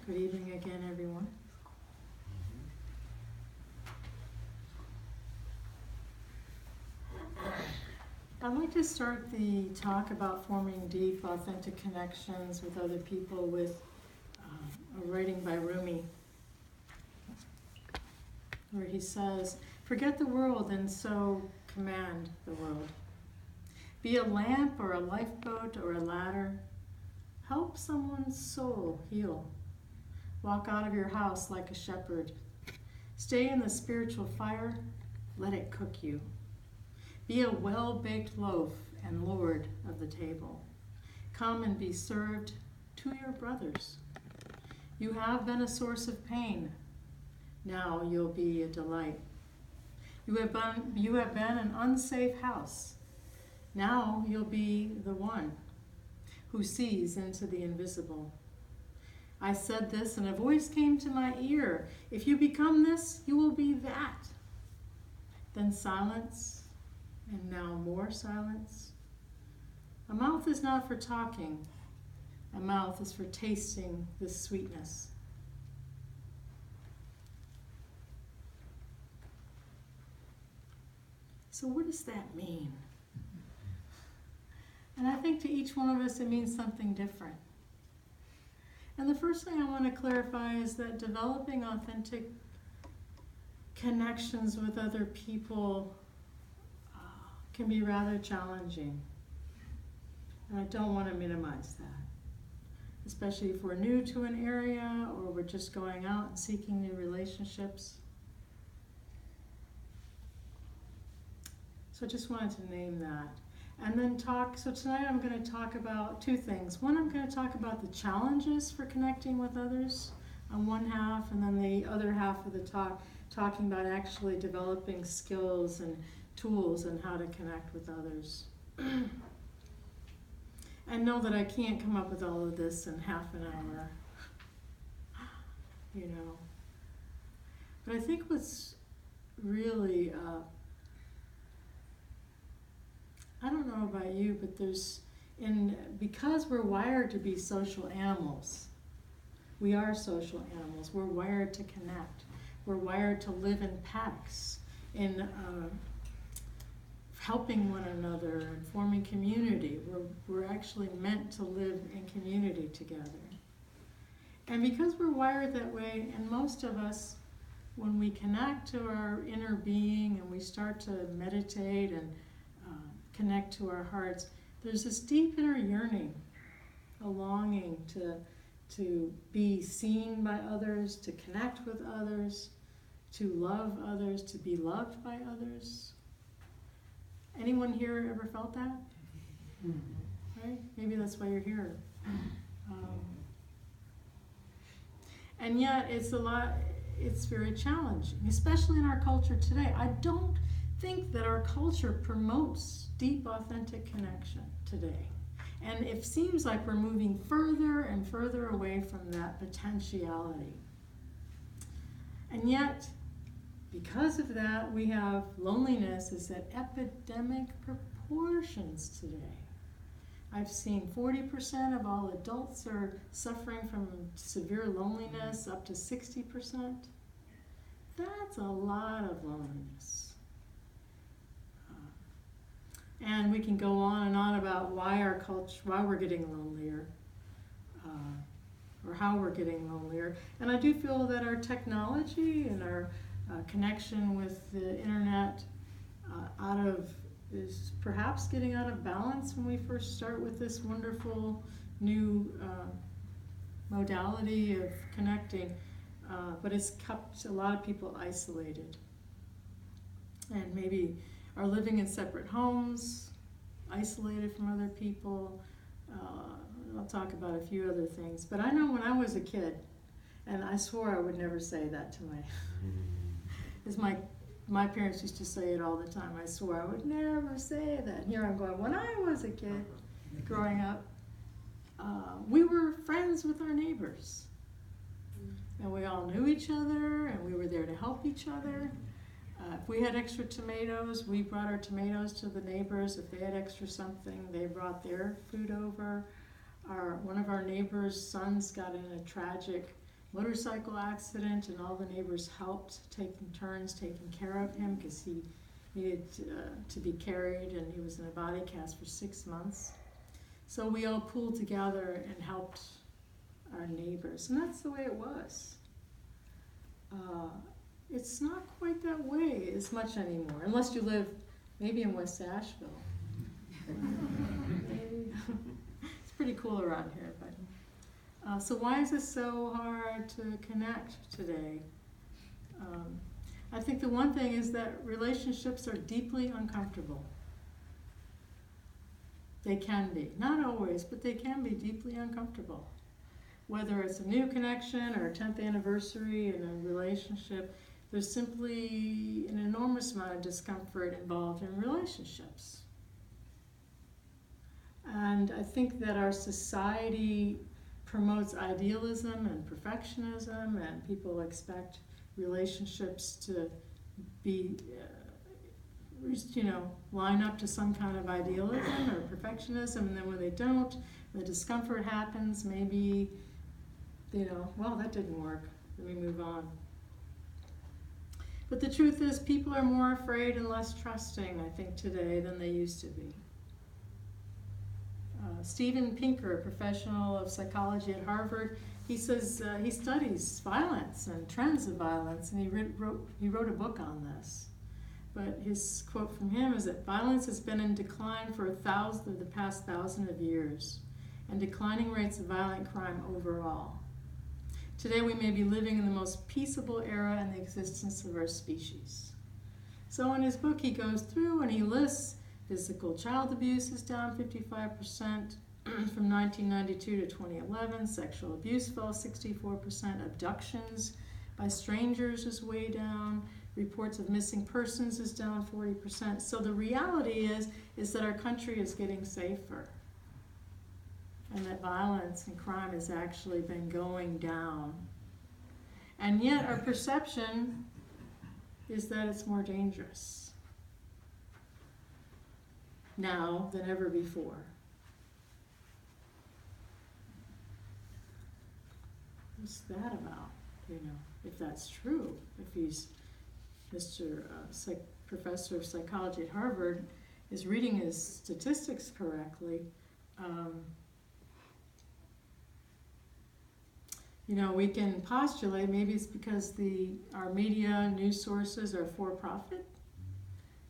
Good evening again, everyone. I'd like to start the talk about forming deep, authentic connections with other people with a writing by Rumi, where he says, "Forget the world and so command the world. Be a lamp or a lifeboat or a ladder. Help someone's soul heal. Walk out of your house like a shepherd. Stay in the spiritual fire. Let it cook you. Be a well-baked loaf and lord of the table. Come and be served to your brothers. You have been a source of pain. Now you'll be a delight. You have been an unsafe house. Now you'll be the one who sees into the invisible. I said this and a voice came to my ear. If you become this, you will be that." Then silence. And now more silence. A mouth is not for talking. A mouth is for tasting this sweetness. So what does that mean? And I think to each one of us it means something different. And the first thing I want to clarify is that developing authentic connections with other people can be rather challenging. And I don't want to minimize that, especially if we're new to an area or we're just going out and seeking new relationships. So I just wanted to name that. And then so tonight I'm going to talk about two things. One, I'm going to talk about the challenges for connecting with others on one half, and then the other half of the talking about actually developing skills and tools and how to connect with others. And know that I can't come up with all of this in half an hour, But I think what's really, I don't know about you, but because we're wired to be social animals, we are social animals. We're wired to connect. We're wired to live in packs, in helping one another and forming community. We're actually meant to live in community together. And because we're wired that way, and most of us, when we connect to our inner being and we start to meditate and connect to our hearts, there's this deep inner yearning, a longing to be seen by others, to connect with others, to love others, to be loved by others. Anyone here ever felt that? Right? Maybe that's why you're here. And yet it's very challenging, especially in our culture today. I don't think that our culture promotes deep, authentic connection today. And it seems like we're moving further and further away from that potentiality. And yet, because of that, we have loneliness is at epidemic proportions today. I've seen 40% of all adults are suffering from severe loneliness, up to 60%. That's a lot of loneliness. And we can go on and on about why we're getting lonelier, or how we're getting lonelier. And I do feel that our technology and our connection with the internet is perhaps getting out of balance when we first start with this wonderful new modality of connecting, but it's kept a lot of people isolated and maybe are living in separate homes, isolated from other people. I'll talk about a few other things, but I know when I was a kid, and I swore I would never say that to my parents used to say it all the time. I swore I would never say that. And here I'm going, when I was a kid, growing up, we were friends with our neighbors. And we all knew each other, and we were there to help each other. If we had extra tomatoes, we brought our tomatoes to the neighbors. If they had extra something, they brought their food over. One of our neighbors' sons got in a tragic motorcycle accident, and all the neighbors helped, taking turns taking care of him because he needed to be carried, and he was in a body cast for 6 months. So we all pooled together and helped our neighbors, and that's the way it was. It's not quite that way as much anymore, unless you live maybe in West Asheville. Maybe. It's pretty cool around here, but so why is it so hard to connect today? I think the one thing is that relationships are deeply uncomfortable. They can be. Not always, but they can be deeply uncomfortable. Whether it's a new connection or a 10th anniversary in a relationship, there's simply an enormous amount of discomfort involved in relationships. And I think that our society promotes idealism and perfectionism, and people expect relationships to be, line up to some kind of idealism or perfectionism, and then when they don't, the discomfort happens, maybe, well, that didn't work, let me move on. But the truth is, people are more afraid and less trusting, I think, today than they used to be. Steven Pinker, a professional of psychology at Harvard, he says he studies violence and trends of violence, and he wrote a book on this. But his quote from him is that violence has been in decline for the past 1,000 of years, and declining rates of violent crime overall. Today we may be living in the most peaceable era in the existence of our species. So in his book he goes through and he lists physical child abuse is down 55% from 1992 to 2011. Sexual abuse fell 64%. Abductions by strangers is way down. Reports of missing persons is down 40%. So the reality is that our country is getting safer, and that violence and crime has actually been going down. And yet our perception is that it's more dangerous now than ever before. What's that about? If that's true, if he's professor of psychology at Harvard is reading his statistics correctly, we can postulate maybe it's because our media news sources are for profit,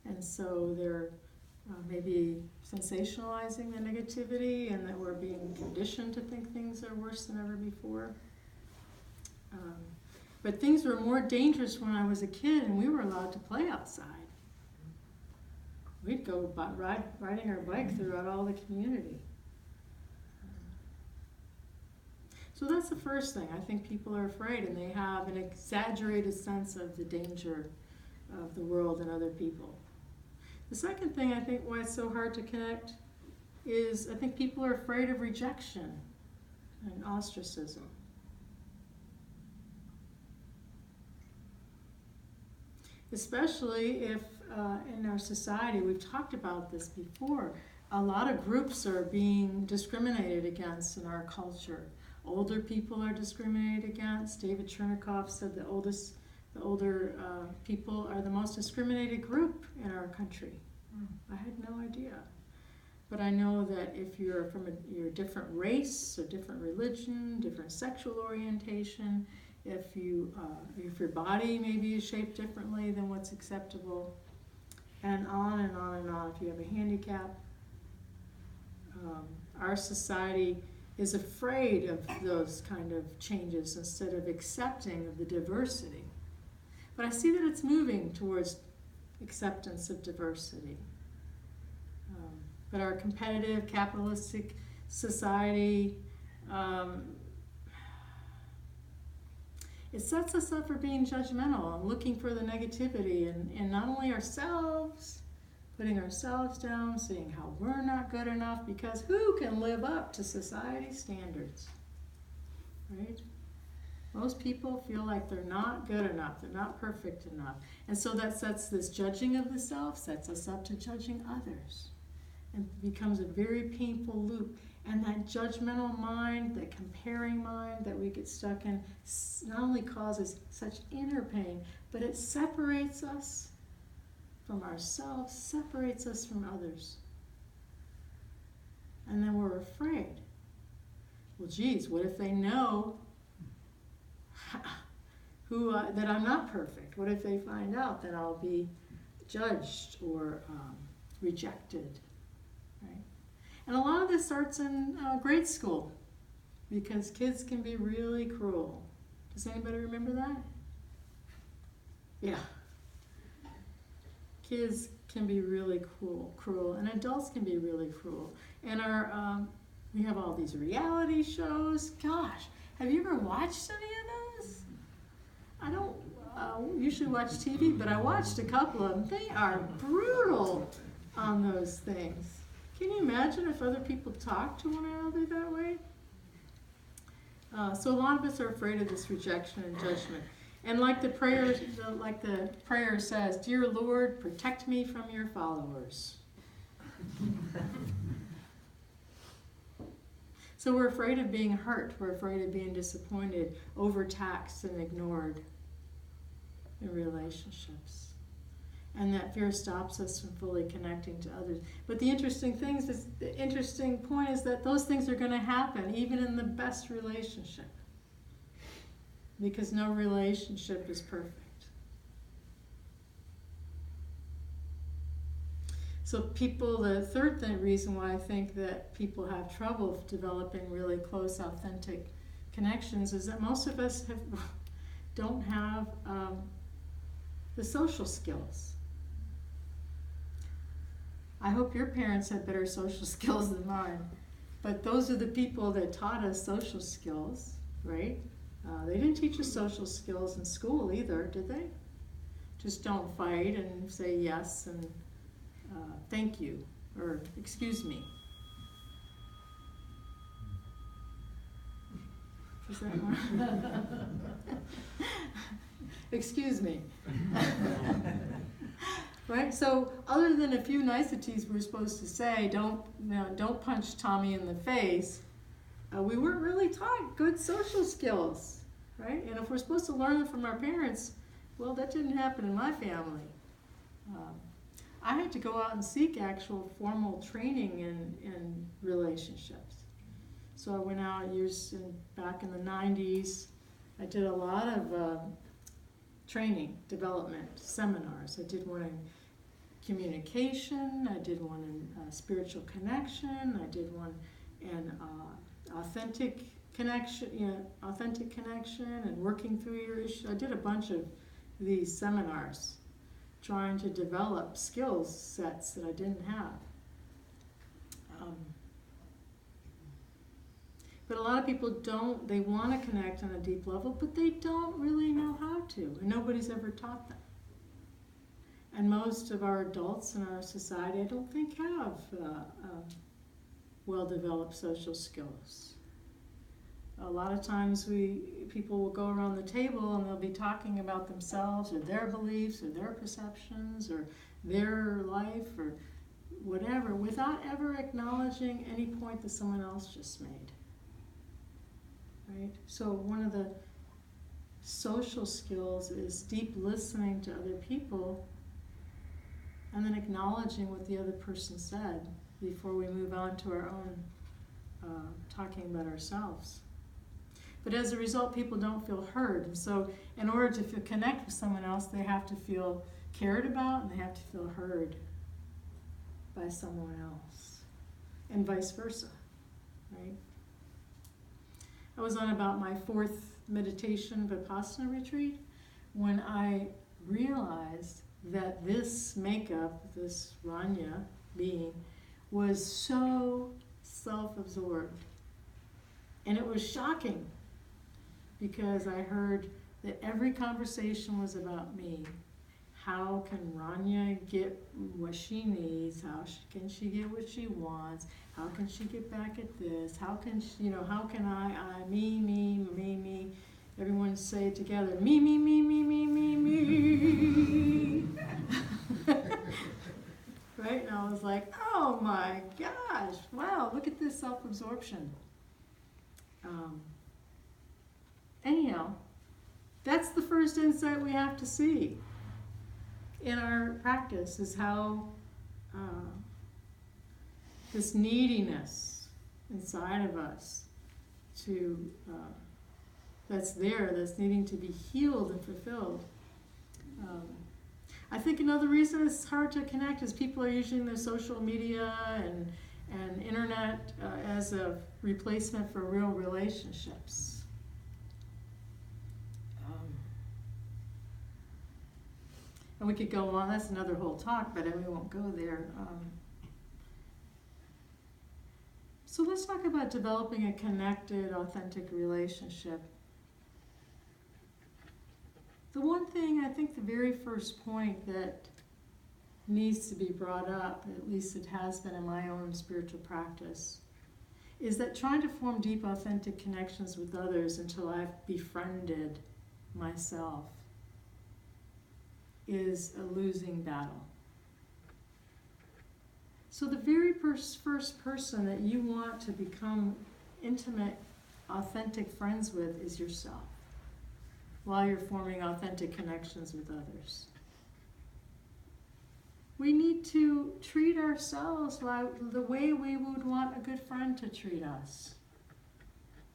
and so they're maybe sensationalizing the negativity, and that we're being conditioned to think things are worse than ever before. But things were more dangerous when I was a kid and we were allowed to play outside. We'd go riding our bike throughout all the community. So that's the first thing. I think people are afraid, and they have an exaggerated sense of the danger of the world and other people. The second thing I think why it's so hard to connect is I think people are afraid of rejection and ostracism. Especially if in our society, we've talked about this before, a lot of groups are being discriminated against in our culture. Older people are discriminated against. David Chernikov said the older people are the most discriminated group in our country. I had no idea. But I know that if you're from a different race or different religion, different sexual orientation, if your body maybe is shaped differently than what's acceptable, and on and on and on. If you have a handicap, our society is afraid of those kind of changes instead of accepting of the diversity. But I see that it's moving towards acceptance of diversity. But our competitive, capitalistic society, it sets us up for being judgmental and looking for the negativity in not only ourselves, putting ourselves down, saying how we're not good enough, because who can live up to society's standards, right? Most people feel like they're not good enough, they're not perfect enough. And so that sets this judging of the self, sets us up to judging others. and becomes a very painful loop. And that judgmental mind, that comparing mind that we get stuck in, not only causes such inner pain, but it separates us from ourselves, separates us from others. And then we're afraid. Well, geez, what if they know that I'm not perfect? What if they find out that I'll be judged or rejected? Right? And a lot of this starts in grade school, because kids can be really cruel. Does anybody remember that? Yeah. Kids can be really cruel, and adults can be really cruel. And we have all these reality shows. Gosh, have you ever watched any of those? I don't usually watch TV, but I watched a couple of them. They are brutal on those things. Can you imagine if other people talk to one another that way? So a lot of us are afraid of this rejection and judgment. And like the prayer says, "Dear Lord, protect me from your followers." So we're afraid of being hurt. We're afraid of being disappointed, overtaxed, and ignored in relationships. And that fear stops us from fully connecting to others. But the interesting point is that those things are going to happen even in the best relationship, because no relationship is perfect. So the third reason why I think that people have trouble developing really close, authentic connections is that most of us don't have the social skills. I hope your parents had better social skills than mine, but those are the people that taught us social skills, right? They didn't teach us social skills in school either, did they? Just don't fight and say yes and thank you, or excuse me. Is that one? Excuse me. Right? So other than a few niceties we're supposed to say, don't punch Tommy in the face, we weren't really taught good social skills, right? And if we're supposed to learn them from our parents, well, that didn't happen in my family. I had to go out and seek actual formal training in relationships. So I went out back in the 90s. I did a lot of training, development, seminars. I did one in communication. I did one in spiritual connection. I did one in authentic connection, and working through your issues. I did a bunch of these seminars, trying to develop skills sets that I didn't have. But a lot of people they want to connect on a deep level, but they don't really know how to, and nobody's ever taught them. And most of our adults in our society, I don't think, have well-developed social skills. A lot of times people will go around the table and they'll be talking about themselves or their beliefs or their perceptions or their life or whatever, without ever acknowledging any point that someone else just made. Right? So one of the social skills is deep listening to other people and then acknowledging what the other person said before we move on to our own talking about ourselves. But as a result, people don't feel heard. And so in order to connect with someone else, they have to feel cared about and they have to feel heard by someone else. And vice versa, right? I was on about my 4th meditation Vipassana retreat when I realized that this makeup, this Ronya being, was so self-absorbed. And it was shocking because I heard that every conversation was about me. How can Ronya get what she needs? How can she get what she wants? How can she get back at this? How can she, how can I, me. Everyone say it together, me. right? And I was like, oh my gosh, wow, look at this self-absorption. Anyhow, that's the first insight we have to see in our practice, is how this neediness inside of us to that's needing to be healed and fulfilled. I think another reason it's hard to connect is people are using their social media and internet as a replacement for real relationships. And we could go on, that's another whole talk, but we won't go there. So let's talk about developing a connected, authentic relationship. The one thing, I think the very first point that needs to be brought up, at least it has been in my own spiritual practice, is that trying to form deep, authentic connections with others until I've befriended myself is a losing battle. So the very first person that you want to become intimate, authentic friends with is yourself, while you're forming authentic connections with others. We need to treat ourselves the way we would want a good friend to treat us.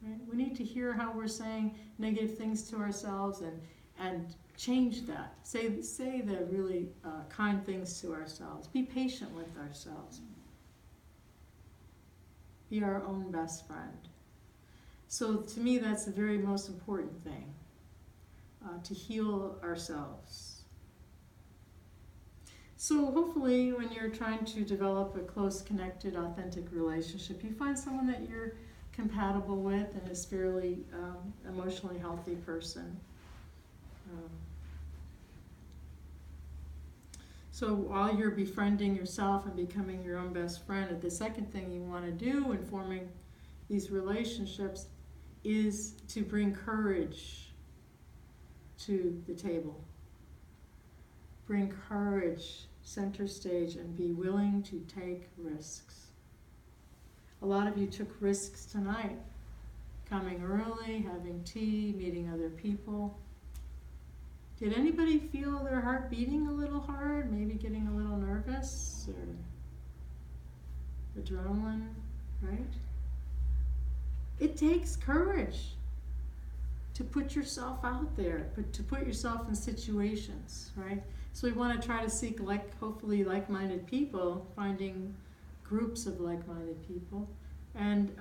Right? We need to hear how we're saying negative things to ourselves and change that. Say the really kind things to ourselves. Be patient with ourselves. Be our own best friend. So to me, that's the very most important thing, to heal ourselves. So hopefully when you're trying to develop a close, connected, authentic relationship, you find someone that you're compatible with and is fairly emotionally healthy person. So while you're befriending yourself and becoming your own best friend, the second thing you want to do in forming these relationships is to bring courage to the table. Bring courage center stage and be willing to take risks. A lot of you took risks tonight, coming early, having tea, meeting other people. Did anybody feel their heart beating a little hard, maybe getting a little nervous, or adrenaline, right? It takes courage to put yourself out there, to put yourself in situations, right? So we want to try to seek hopefully like-minded people, finding groups of like-minded people, and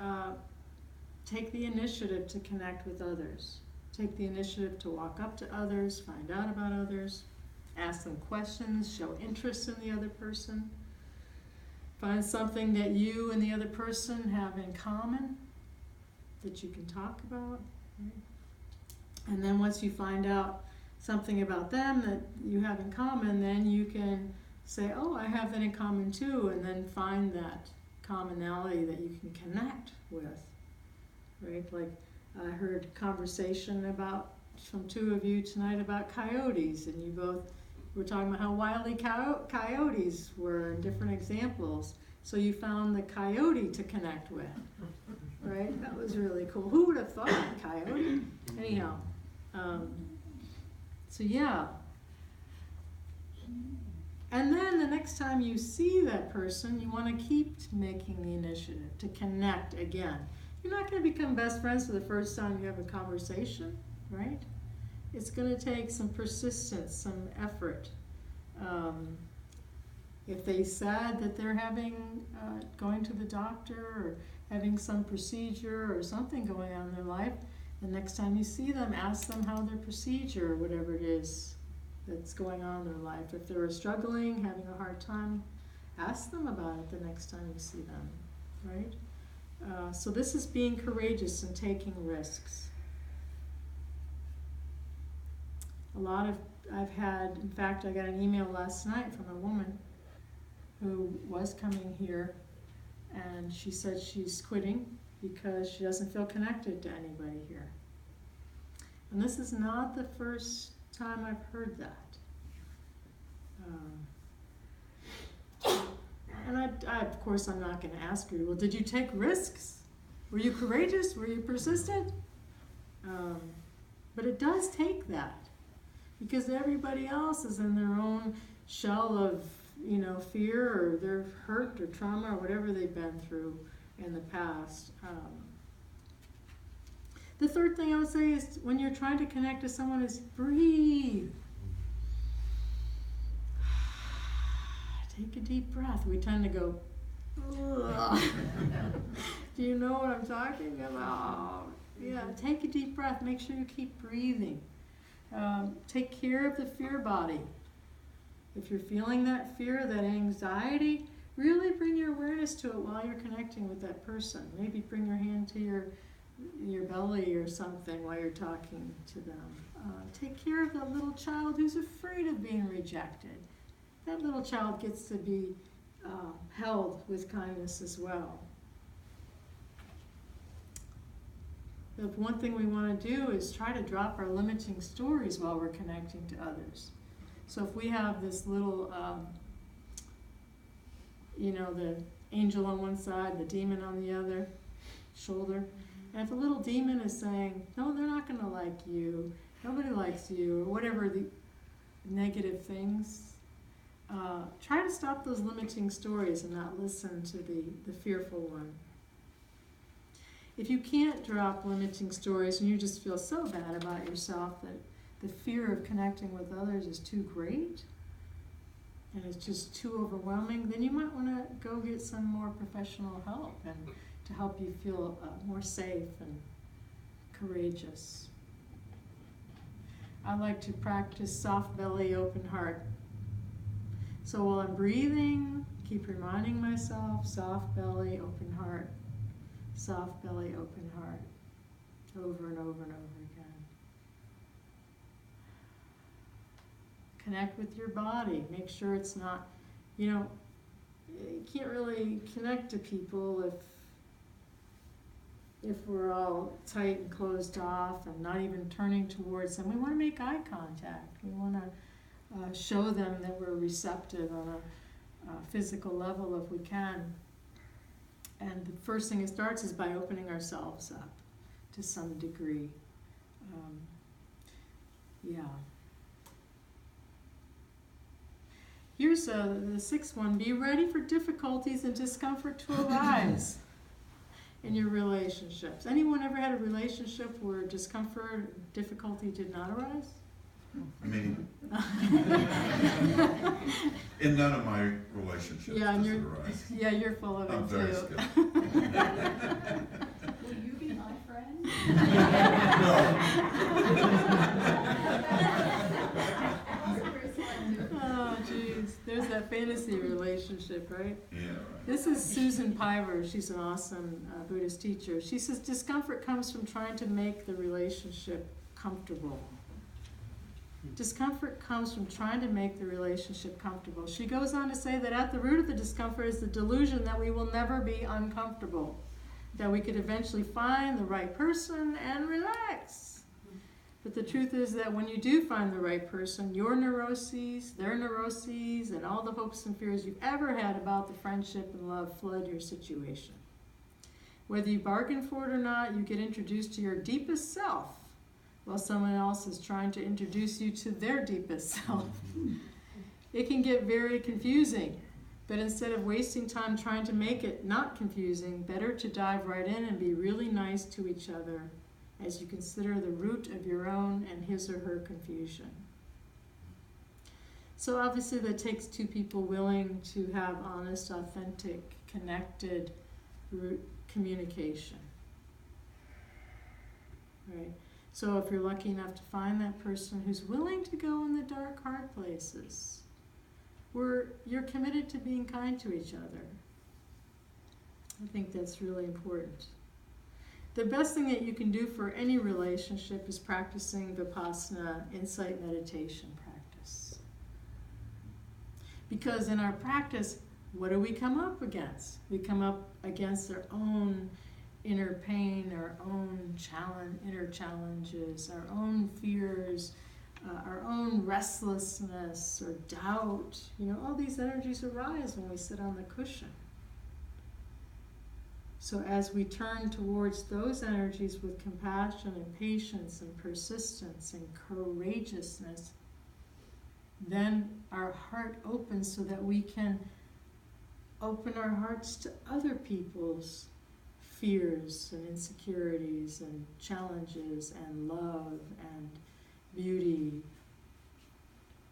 take the initiative to connect with others. Take the initiative to walk up to others, find out about others, ask them questions, show interest in the other person. Find something that you and the other person have in common that you can talk about. Right? And then once you find out something about them that you have in common, then you can say, oh, I have that in common too, and then find that commonality that you can connect with. Right? Like, I heard a conversation from two of you tonight about coyotes, and you both were talking about how wily coyotes were in different examples. So you found the coyote to connect with, right? That was really cool. Who would have thought coyote? Anyhow, so yeah. And then the next time you see that person, you want to keep making the initiative to connect again. You're not going to become best friends for the first time you have a conversation, right? It's going to take some persistence, some effort. If they said that they're going to the doctor or having some procedure or something going on in their life, the next time you see them, ask them how their procedure, whatever it is that's going on in their life. If they're struggling, having a hard time, ask them about it the next time you see them, right? So this is being courageous and taking risks. In fact, I got an email last night from a woman who was coming here, and she said she's quitting because she doesn't feel connected to anybody here. And this is not the first time I've heard that. of course, I'm not going to ask you, well, did you take risks? Were you courageous? Were you persistent? But it does take that, because everybody else is in their own shell of, fear, or their hurt or trauma or whatever they've been through in the past. The third thing I would say is, when you're trying to connect to someone, is breathe. Take a deep breath. We tend to go, ugh. Do you know what I'm talking about? Yeah, take a deep breath. Make sure you keep breathing. Take care of the fear body. If you're feeling that fear, that anxiety, really bring your awareness to it while you're connecting with that person. Maybe bring your hand to your belly or something while you're talking to them. Take care of that little child who's afraid of being rejected. That little child gets to be held with kindness as well. The one thing we want to do is try to drop our limiting stories while we're connecting to others. So if we have this little, the angel on one side, the demon on the other shoulder, and if the little demon is saying, no, they're not going to like you, nobody likes you, or whatever the negative things, try to stop those limiting stories and not listen to the fearful one. If you can't drop limiting stories and you just feel so bad about yourself that the fear of connecting with others is too great and it's just too overwhelming, then you might want to go get some more professional help and to help you feel more safe and courageous. I like to practice soft belly, open heart. So while I'm breathing, keep reminding myself, soft belly, open heart. Soft belly, open heart. Over and over and over again. Connect with your body. Make sure it's not, you can't really connect to people if we're all tight and closed off and not even turning towards them. We want to make eye contact. We want to show them that we're receptive on a physical level if we can. And the first thing it starts is by opening ourselves up to some degree. Here's the sixth one. Be ready for difficulties and discomfort to arise in your relationships. Anyone ever had a relationship where discomfort, difficulty did not arise? I mean, in none of my relationships does it arise. Yeah, you're full of I'm it very too. skilled. Will you be my friend? Oh, geez. There's that fantasy relationship, right? Yeah, right. This is Susan Piver. She's an awesome Buddhist teacher. She says discomfort comes from trying to make the relationship comfortable. Discomfort comes from trying to make the relationship comfortable. She goes on to say that at the root of the discomfort is the delusion that we will never be uncomfortable, that we could eventually find the right person and relax. But the truth is that when you do find the right person, your neuroses, their neuroses, and all the hopes and fears you've ever had about the friendship and love flood your situation. Whether you bargain for it or not, you get introduced to your deepest self, while someone else is trying to introduce you to their deepest self. It can get very confusing, but instead of wasting time trying to make it not confusing, better to dive right in and be really nice to each other as you consider the root of your own and his or her confusion. So obviously that takes two people willing to have honest, authentic, connected communication. Right? So if you're lucky enough to find that person who's willing to go in the dark, hard places, where you're committed to being kind to each other, I think that's really important. The best thing that you can do for any relationship is practicing Vipassana insight meditation practice. Because in our practice, what do we come up against? We come up against our own inner pain, our own inner challenges, our own fears, our own restlessness or doubt. All these energies arise when we sit on the cushion. So as we turn towards those energies with compassion and patience and persistence and courageousness, then our heart opens so that we can open our hearts to other people's fears and insecurities and challenges and love and beauty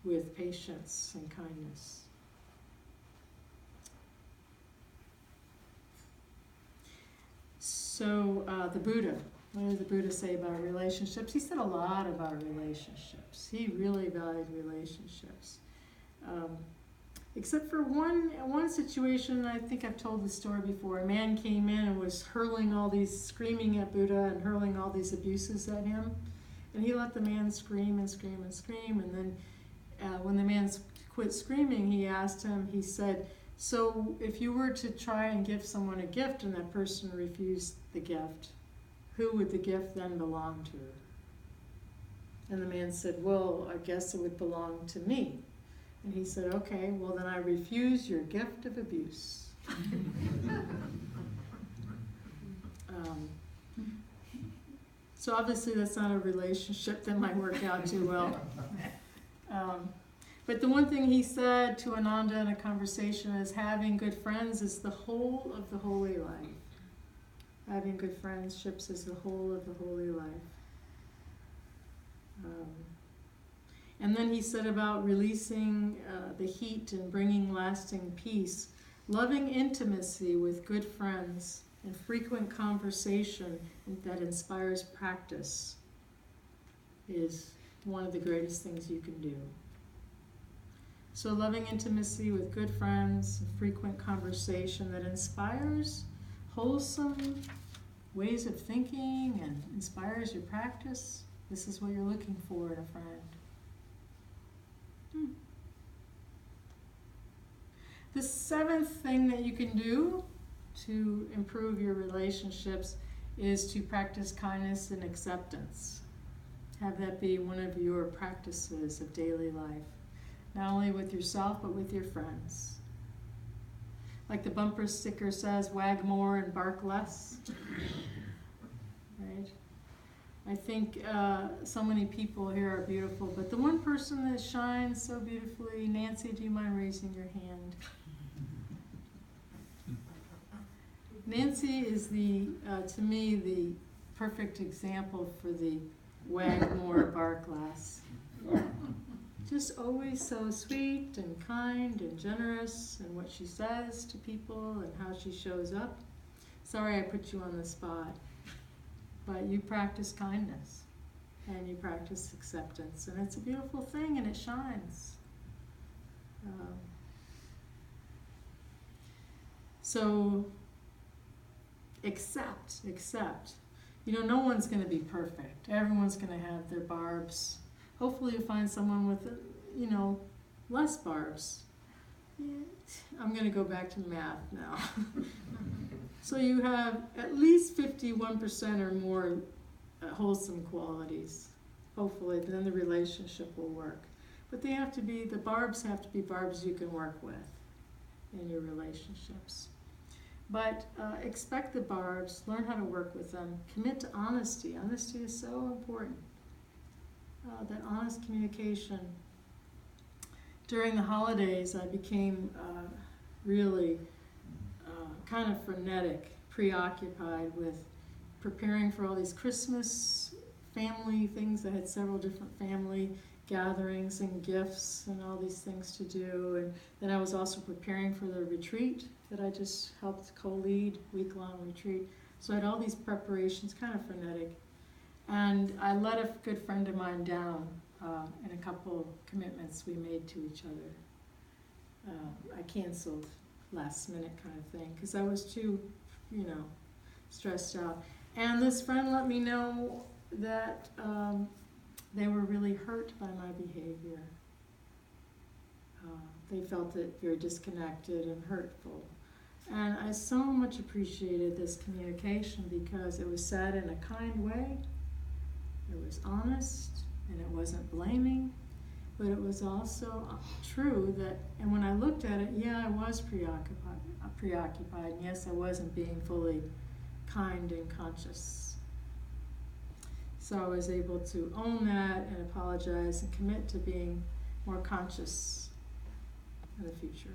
with patience and kindness. So the Buddha, what did the Buddha say about relationships? He said a lot about relationships. He really valued relationships. Except for one situation, I think I've told this story before. A man came in and was screaming at Buddha and hurling all these abuses at him. And he let the man scream and scream and scream. And then when the man quit screaming, he asked him, he said, so if you were to try and give someone a gift and that person refused the gift, who would the gift then belong to? And the man said, well, I guess it would belong to me. And he said, okay, well then I refuse your gift of abuse. So obviously that's not a relationship that might work out too well. But the one thing he said to Ananda in a conversation is having good friends is the whole of the holy life. Having good friendships is the whole of the holy life. And then he said about releasing the heat and bringing lasting peace. Loving intimacy with good friends and frequent conversation that inspires practice is one of the greatest things you can do. So loving intimacy with good friends, frequent conversation that inspires wholesome ways of thinking and inspires your practice. This is what you're looking for in a friend. The seventh thing that you can do to improve your relationships is to practice kindness and acceptance. Have that be one of your practices of daily life. Not only with yourself, but with your friends. Like the bumper sticker says, wag more and bark less. Right? I think so many people here are beautiful, but the one person that shines so beautifully, Nancy, do you mind raising your hand? Nancy is to me, the perfect example for the wag more, bark less. Just always so sweet and kind and generous in what she says to people and how she shows up. Sorry I put you on the spot, but you practice kindness and you practice acceptance, and it's a beautiful thing and it shines. So accept. You know, no one's going to be perfect. Everyone's going to have their barbs. Hopefully you find someone with, less barbs. I'm going to go back to math now. So you have at least 51% or more wholesome qualities. Hopefully, then the relationship will work. But the barbs have to be barbs you can work with in your relationships. But expect the barbs, learn how to work with them, commit to honesty. Honesty is so important. That honest communication. During the holidays, I became really kind of frenetic, preoccupied with preparing for all these Christmas family things. I had several different family gatherings and gifts and all these things to do. And then I was also preparing for the retreat that I just helped co-lead, week-long retreat. So I had all these preparations, kind of frenetic. And I let a good friend of mine down in a couple commitments we made to each other. I canceled last minute kind of thing because I was too, stressed out. And this friend let me know that they were really hurt by my behavior. They felt it very disconnected and hurtful. And I so much appreciated this communication because it was said in a kind way. It was honest, and it wasn't blaming, But it was also true that, and when I looked at it, yeah, I was preoccupied. And yes, I wasn't being fully kind and conscious. So I was able to own that and apologize and commit to being more conscious in the future.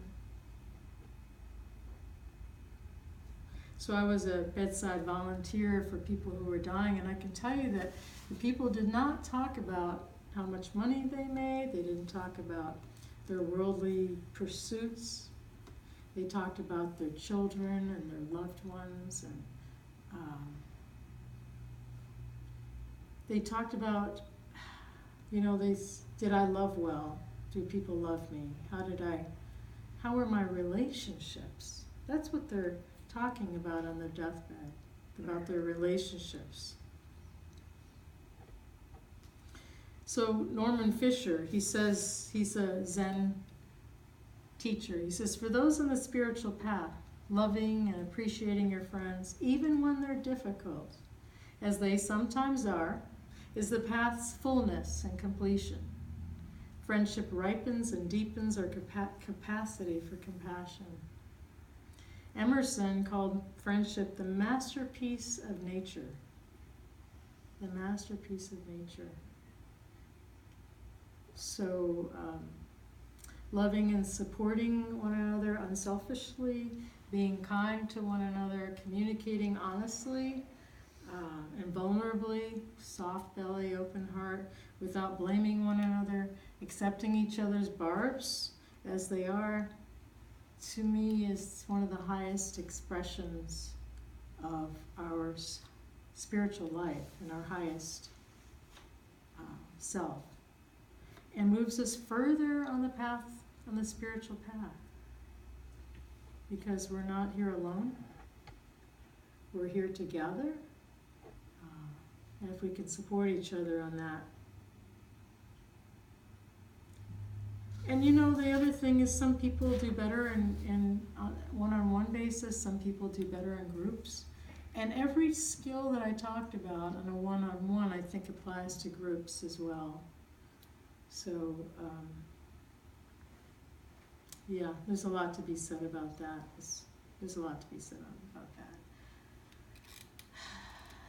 So I was a bedside volunteer for people who were dying, and I can tell you that the people did not talk about how much money they made. They didn't talk about their worldly pursuits. They talked about their children and their loved ones, and they talked about, did I love well? Do people love me? How were my relationships? That's what they're talking about on their deathbed, about their relationships. So Norman Fisher, he says, he's a Zen teacher. He says, for those on the spiritual path, loving and appreciating your friends, even when they're difficult, as they sometimes are, is the path's fullness and completion. Friendship ripens and deepens our capacity for compassion. Emerson called friendship the masterpiece of nature. The masterpiece of nature. So, loving and supporting one another unselfishly, being kind to one another, communicating honestly and vulnerably, soft belly, open heart, without blaming one another, accepting each other's barbs as they are, to me is one of the highest expressions of our spiritual life and our highest self, and moves us further on the path, on the spiritual path, because we're not here alone. We're here together, and if we can support each other on that. And the other thing is, some people do better in one-on-one basis, some people do better in groups. And every skill that I talked about on a one-on-one, I think applies to groups as well. So, yeah, there's a lot to be said about that. There's a lot to be said about that.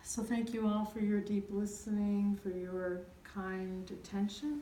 So thank you all for your deep listening, for your kind attention.